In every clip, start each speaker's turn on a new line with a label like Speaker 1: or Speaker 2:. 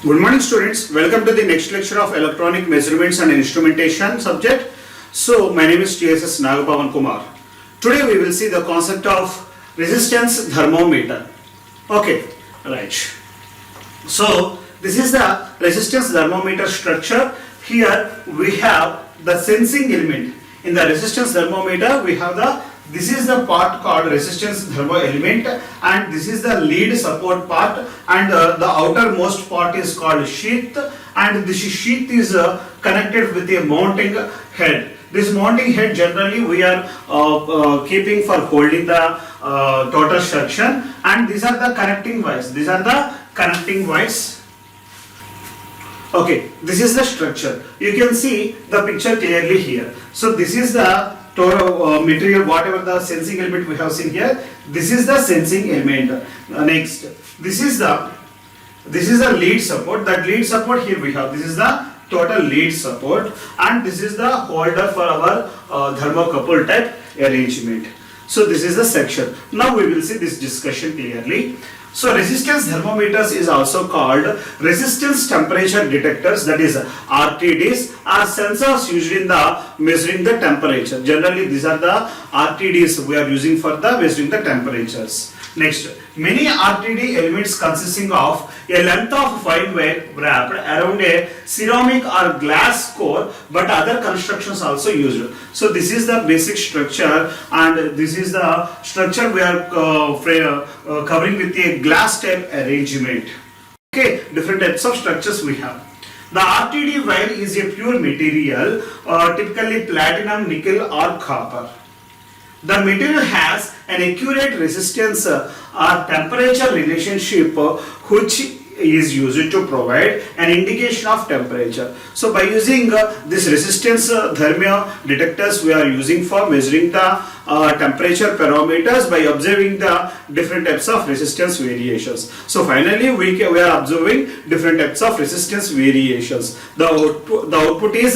Speaker 1: Good morning students, welcome to the next lecture of electronic measurements and instrumentation subject. So my name is TSS Nagapavan Kumar. Today we will see the concept of resistance thermometer. Okay, right. So this is the resistance thermometer structure. Here we have the sensing element. In the resistance thermometer we have this is the part called resistance thermo element, and this is the lead support part, and the outermost part is called sheath, and this sheath is connected with a mounting head. This mounting head generally we are keeping for holding the total section, and these are the connecting wires. These are the connecting wires. Okay, this is the structure. You can see the picture clearly here. So this is the material, whatever the sensing element we have seen here. This is the sensing element. Next, this is the lead support. That lead support here we have. This is the total lead support, and this is the holder for our thermocouple type arrangement. So this is the section. Now we will see this discussion clearly. So resistance thermometers is also called resistance temperature detectors, that is RTDs, are sensors used in the measuring the temperature. Generally these are the RTDs we are using for the measuring the temperatures. Next, many RTD elements consisting of a length of fine wire wrapped around a ceramic or glass core, but other constructions also used. So this is the basic structure, and this is the structure we are covering with a glass type arrangement. Okay, different types of structures we have. The RTD wire is a pure material, typically platinum, nickel or copper. The material has an accurate resistance or temperature relationship which is used to provide an indication of temperature. So by using this resistance thermo detectors we are using for measuring the temperature parameters by observing the different types of resistance variations. So finally we are observing different types of resistance variations. The output is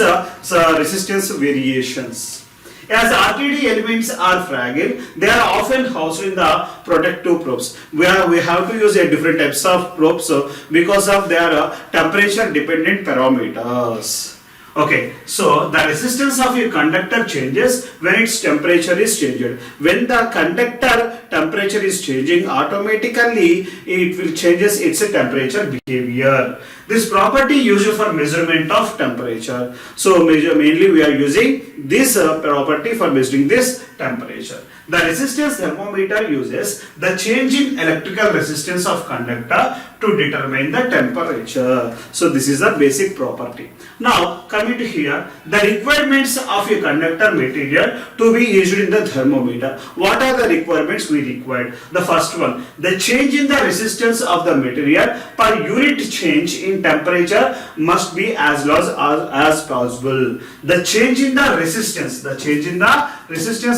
Speaker 1: resistance variations. As RTD elements are fragile, they are often housed in the protective probes, where we have to use a different types of probes because of their temperature dependent parameters. Okay, so the resistance of a conductor changes when its temperature is changed. When the conductor temperature is changing, automatically it will changes its temperature behavior. This property used for measurement of temperature. So mainly we are using this property for measuring this temperature. The resistance thermometer uses the change in electrical resistance of conductor to determine the temperature. So this is the basic property. Now coming to here, the requirements of a conductor material to be used in the thermometer. What are the requirements we required? The first one, the change in the resistance of the material per unit change in temperature must be as low as possible. The change in the resistance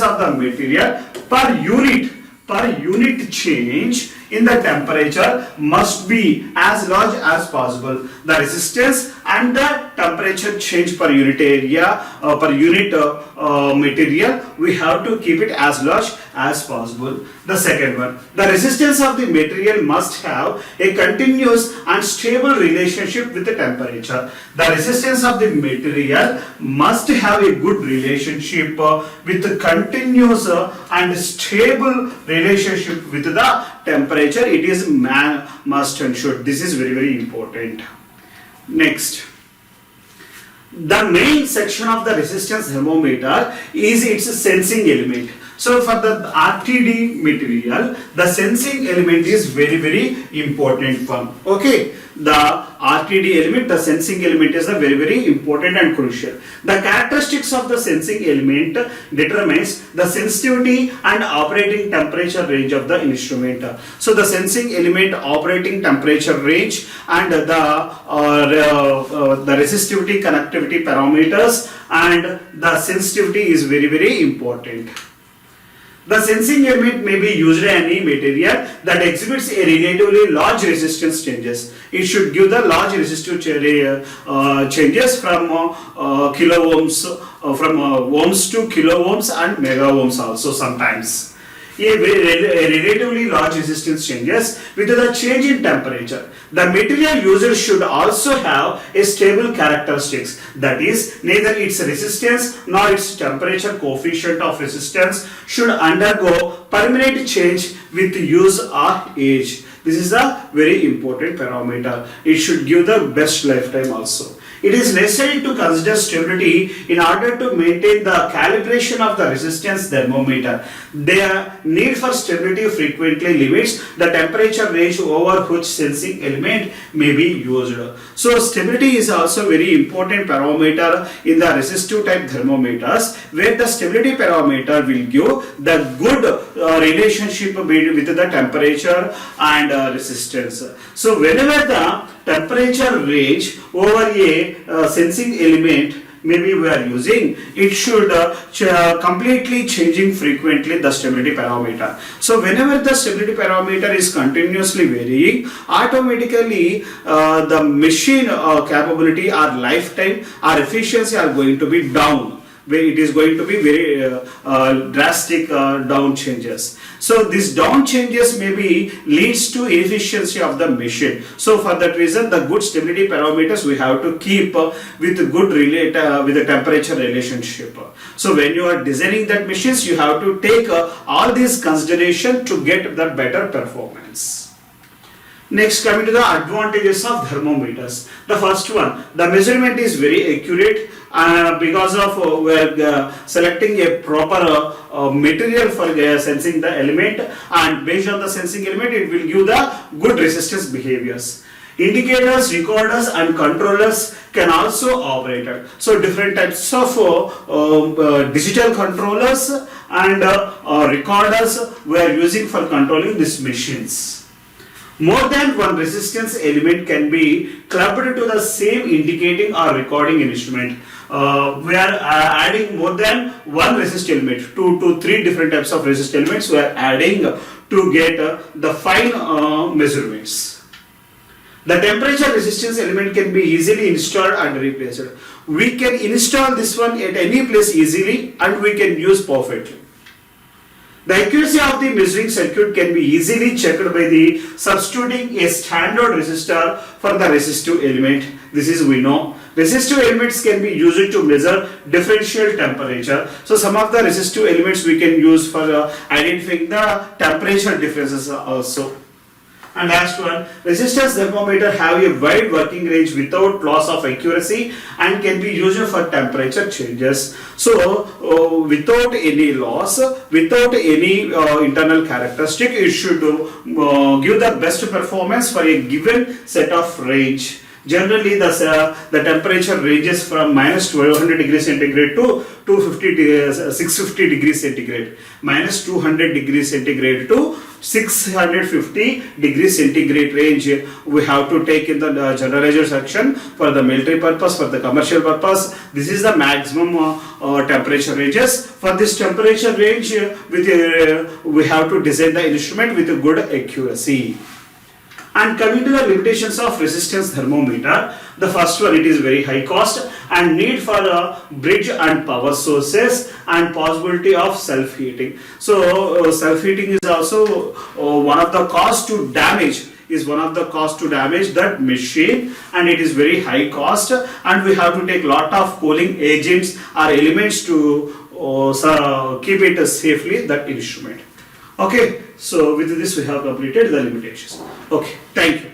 Speaker 1: of the material per unit change in the temperature must be as large as possible. The resistance and the temperature change per unit area, per unit material, we have to keep it as large as possible. The second one, the resistance of the material must have a continuous and stable relationship with the temperature. The resistance of the material must have a good relationship with the continuous and stable relationship with the temperature. It is must and should. This is very, very important. Next, the main section of the resistance thermometer is its sensing element. So for the RTD material, the sensing element is very, very important one. Okay, the RTD element, the sensing element is a very, very important and crucial. The characteristics of the sensing element determines the sensitivity and operating temperature range of the instrument. So the sensing element operating temperature range and the resistivity, connectivity parameters and the sensitivity is very, very important. The sensing element may be used in any material that exhibits a relatively large resistance changes. It should give the large resistive changes from kiloohms, from ohms to kiloohms and mega ohms also sometimes. a relatively large resistance changes with the change in temperature. The material used should also have a stable characteristics, that is, neither its resistance nor its temperature coefficient of resistance should undergo permanent change with use or age. This is a very important parameter. It should give the best lifetime also. It is necessary to consider stability in order to maintain the calibration of the resistance thermometer. The need for stability frequently limits the temperature range over which sensing element may be used. So stability is also very important parameter in the resistive type thermometers, where the stability parameter will give the good relationship with the temperature and resistance. So whenever the temperature range over a sensing element maybe we are using, it should completely changing frequently the stability parameter. So whenever the stability parameter is continuously varying, automatically the machine capability or lifetime or efficiency are going to be down, where it is going to be very drastic down changes. So this down changes maybe leads to inefficiency of the machine. So for that reason, the good stability parameters we have to keep with good with the temperature relationship. So when you are designing that machines, you have to take all these consideration to get the better performance. Next, coming to the advantages of thermometers. The first one, the measurement is very accurate because of we are selecting a proper material for sensing the element, and based on the sensing element it will give the good resistance behaviors. Indicators, recorders and controllers can also operate. So different types of digital controllers and recorders we are using for controlling these machines. More than one resistance element can be clubbed to the same indicating or recording instrument. We are adding more than one resist element, 2 to 3 different types of resist elements we are adding to get the fine measurements. The temperature resistance element can be easily installed and replaced. We can install this one at any place easily and we can use perfectly. The accuracy of the measuring circuit can be easily checked by the substituting a standard resistor for the resistive element. This is we know. Resistive elements can be used to measure differential temperature. So some of the resistive elements we can use for identifying the temperature differences also. And last one, resistance thermometer have a wide working range without loss of accuracy and can be used for temperature changes. So without any loss, without any internal characteristic, it should give the best performance for a given set of range. Generally, the temperature ranges from minus 1200 degrees centigrade to 650 degrees centigrade. Minus 200 degrees centigrade to 650 degrees centigrade range we have to take in the generalizer section for the military purpose, for the commercial purpose. This is the maximum temperature ranges. For this temperature range, we have to design the instrument with a good accuracy. And coming to the limitations of resistance thermometer, the first one, it is very high cost and need for a bridge and power sources and possibility of self-heating. So self-heating is also one of the cost to damage that machine, and it is very high cost, and we have to take lot of cooling agents or elements to keep it safely, that instrument. Okay, so with this we have completed the limitations. Okay, thank you.